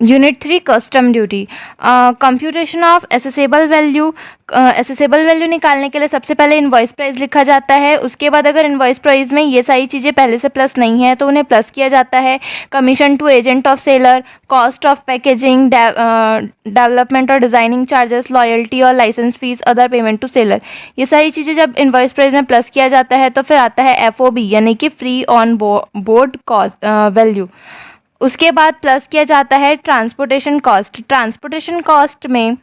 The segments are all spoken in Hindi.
Unit 3 custom duty. Computation of assessable value. Assessable value निकालने के लिए सबसे पहले इनवॉइस प्राइस लिखा जाता है। उसके बाद अगर इनवॉइस प्राइस में ये सारी चीज़ें पहले से प्लस नहीं है तो उन्हें प्लस किया जाता है। Commission to agent of seller, cost of packaging, development और डिज़ाइनिंग चार्जेस, लॉयल्टी और licence fees, other payment to seller, ये सारी चीज़ें जब इनवॉइस प्राइस में प्लस किया जाता है तो फिर आता है FOB यानी कि free on board cost value. उसके बाद प्लस किया जाता है ट्रांसपोर्टेशन कॉस्ट। ट्रांसपोर्टेशन कॉस्ट में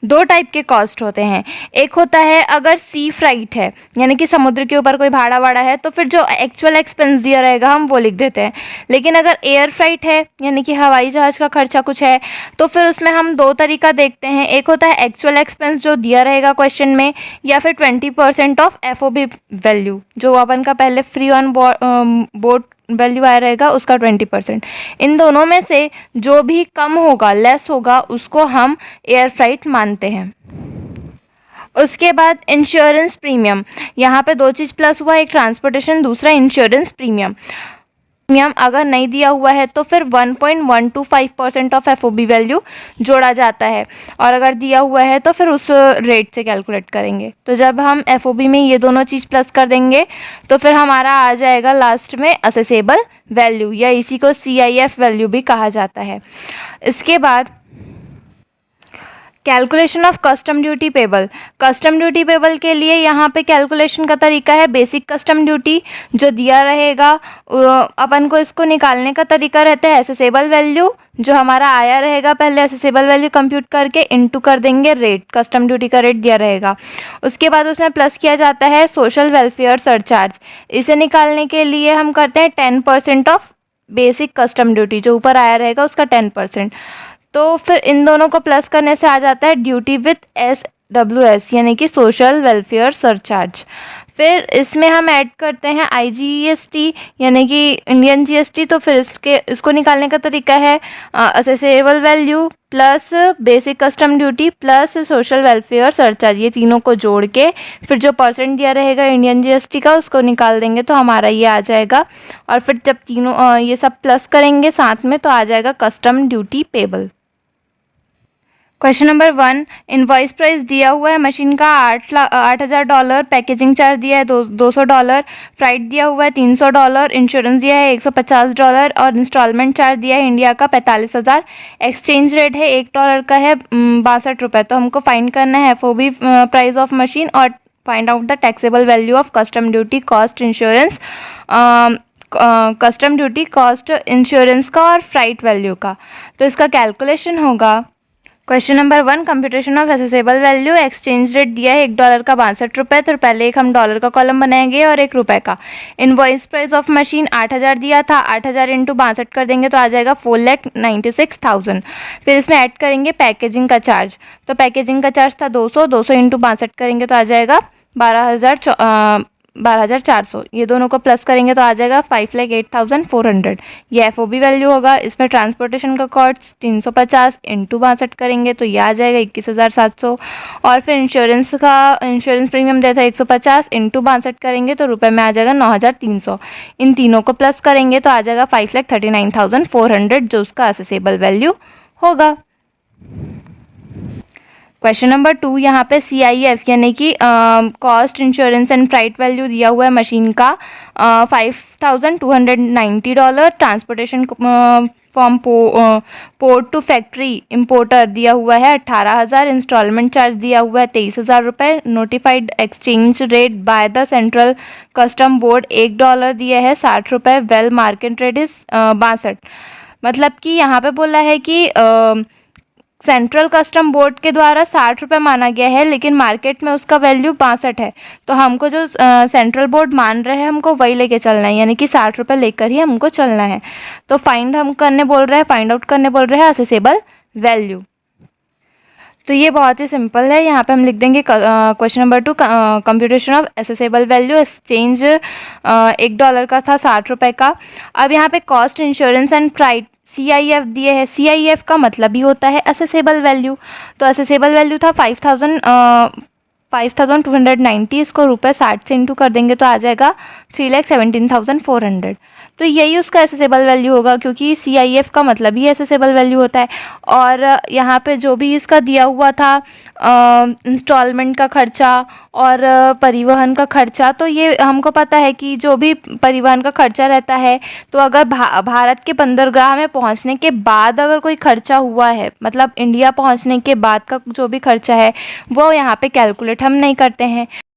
दो टाइप के कॉस्ट होते हैं। एक होता है अगर सी फ्राइट है यानी कि समुद्र के ऊपर कोई भाड़ा वाड़ा है तो फिर जो एक्चुअल एक्सपेंस दिया रहेगा हम वो लिख देते हैं। लेकिन अगर एयर फ्राइट है यानी कि हवाई जहाज़ का खर्चा कुछ है तो फिर उसमें हम दो तरीका देखते हैं। एक होता है एक्चुअल एक्सपेंस जो दिया रहेगा क्वेश्चन में, या फिर 20% ऑफ FOB वैल्यू, जो अपन का पहले फ्री ऑन बोर्ड वैल्यू आया रहेगा उसका 20%। इन दोनों में से जो भी कम होगा, लेस होगा, उसको हम एयर फ्राइट मानते हैं। उसके बाद इंश्योरेंस प्रीमियम, यहाँ पे दो चीज़ प्लस हुआ, एक ट्रांसपोर्टेशन, दूसरा इंश्योरेंस प्रीमियम। प्रीमियम अगर नहीं दिया हुआ है तो फिर 1.125% ऑफ FOB वैल्यू जोड़ा जाता है, और अगर दिया हुआ है तो फिर उस रेट से कैलकुलेट करेंगे। तो जब हम FOB में ये दोनों चीज़ प्लस कर देंगे तो फिर हमारा आ जाएगा लास्ट में असेसेबल वैल्यू, या इसी को CIF वैल्यू भी कहा जाता है। इसके बाद calculation of custom duty payable. Custom duty payable के लिए यहाँ पे कैलकुलेशन का तरीका है बेसिक कस्टम ड्यूटी जो दिया रहेगा, अपन को इसको निकालने का तरीका रहता है एसेसेबल वैल्यू, जो हमारा आया रहेगा पहले एसेसेबल वैल्यू कंप्यूट करके इनटू कर देंगे रेट, कस्टम ड्यूटी का रेट दिया रहेगा। उसके बाद उसमें प्लस किया जाता है सोशल वेलफेयर सरचार्ज। इसे निकालने के लिए हम करते हैं 10% ऑफ बेसिक कस्टम ड्यूटी, जो ऊपर आया रहेगा उसका 10%। तो फिर इन दोनों को प्लस करने से आ जाता है ड्यूटी विथ SWS यानी कि सोशल वेलफेयर सरचार्ज। फिर इसमें हम ऐड करते हैं IGST यानी कि इंडियन GST। तो फिर इसको निकालने का तरीका है assessable value plus basic custom duty plus social welfare surcharge, ये तीनों को जोड़ के फिर जो परसेंट दिया रहेगा इंडियन GST का उसको निकाल देंगे तो हमारा ये आ जाएगा। और फिर जब तीनों ये सब प्लस करेंगे साथ में तो आ जाएगा custom duty payable. Question number 1, invoice price दिया हुआ है मशीन का $8,000, पैकेजिंग चार्ज दिया है $200, फ्राइट दिया हुआ है $300, इंश्योरेंस दिया है $150 और इंस्टॉलमेंट चार्ज दिया है इंडिया का 45,000। एक्सचेंज रेट है $1 का है 62 रुपये। तो हमको फाइंड करना है FOB प्राइस ऑफ मशीन और find out the taxable value of custom duty, cost, insurance, custom duty, cost, insurance का और फ्राइट वैल्यू का। तो इसका कैलकुलेशन होगा। Question number 1, computation of assessable value. Exchange rate दिया है $1 का 62 रुपये, तो पहले एक हम डॉलर का कॉलम बनाएंगे और ₹1 का। इनवॉइस प्राइस ऑफ मशीन 8,000 दिया था, 8,000 इंटू 62 कर देंगे तो आ जाएगा 4,96,000। फिर इसमें ऐड करेंगे पैकेजिंग का चार्ज, तो पैकेजिंग का चार्ज था 200 इंटू 62 करेंगे तो आ जाएगा 12,400। ये दोनों को प्लस करेंगे तो आ जाएगा 5,08,400। ये FOB वैल्यू होगा। इसमें ट्रांसपोर्टेशन का कॉस्ट 350 इंटू 62 करेंगे तो ये आ जाएगा 21,700। और फिर इंश्योरेंस प्रीमियम दिया था 150 इंटू 62 करेंगे तो रुपए में आ जाएगा 9,300। इन तीनों को प्लस करेंगे तो आ जाएगा 5,39,400 जो उसका असेसेबल वैल्यू होगा। क्वेश्चन नंबर 2, यहाँ पे CIF यानी कि cost, insurance and freight value दिया हुआ है मशीन का $5,290, transportation from port to factory importer दिया हुआ है 18,000, इंस्टॉलमेंट चार्ज दिया हुआ है 23,000 रुपये, notified exchange rate by the central custom board $1 दिया है 60 रुपये, वेल मार्केट रेट इज 62। मतलब कि यहाँ पे बोला है कि सेंट्रल कस्टम बोर्ड के द्वारा 60 रुपये माना गया है लेकिन मार्केट में उसका वैल्यू 62 है। तो हमको जो सेंट्रल बोर्ड मान रहे हैं हमको वही लेके चलना है, यानी कि 60 रुपये लेकर ही हमको चलना है। तो फाइंड आउट करने बोल रहे हैं असेसेबल वैल्यू। तो ये बहुत ही सिंपल है। यहाँ पे हम लिख देंगे question number 2, computation of assessable value. Exchange $1 का था 60 रुपये का। अब यहाँ पे cost, insurance and freight CIF दिए है। CIF का मतलब ही होता है असेसेबल वैल्यू। तो असेसेबल वैल्यू था 5,000 5290, इसको रुपए 60 से इंटू कर देंगे तो आ जाएगा 3,17,400। तो यही उसका एसेसेबल वैल्यू होगा, क्योंकि CIF का मतलब ही एसेसेबल वैल्यू होता है। और यहाँ पे जो भी इसका दिया हुआ था इंस्टॉलमेंट का खर्चा और परिवहन का खर्चा, तो ये हमको पता है कि जो भी परिवहन का खर्चा रहता है, तो अगर भारत के बंदरगाह में पहुँचने के बाद अगर कोई खर्चा हुआ है, मतलब इंडिया पहुँचने के बाद का जो भी खर्चा है, वो यहाँ पे कैलकुलेट हम नहीं करते हैं।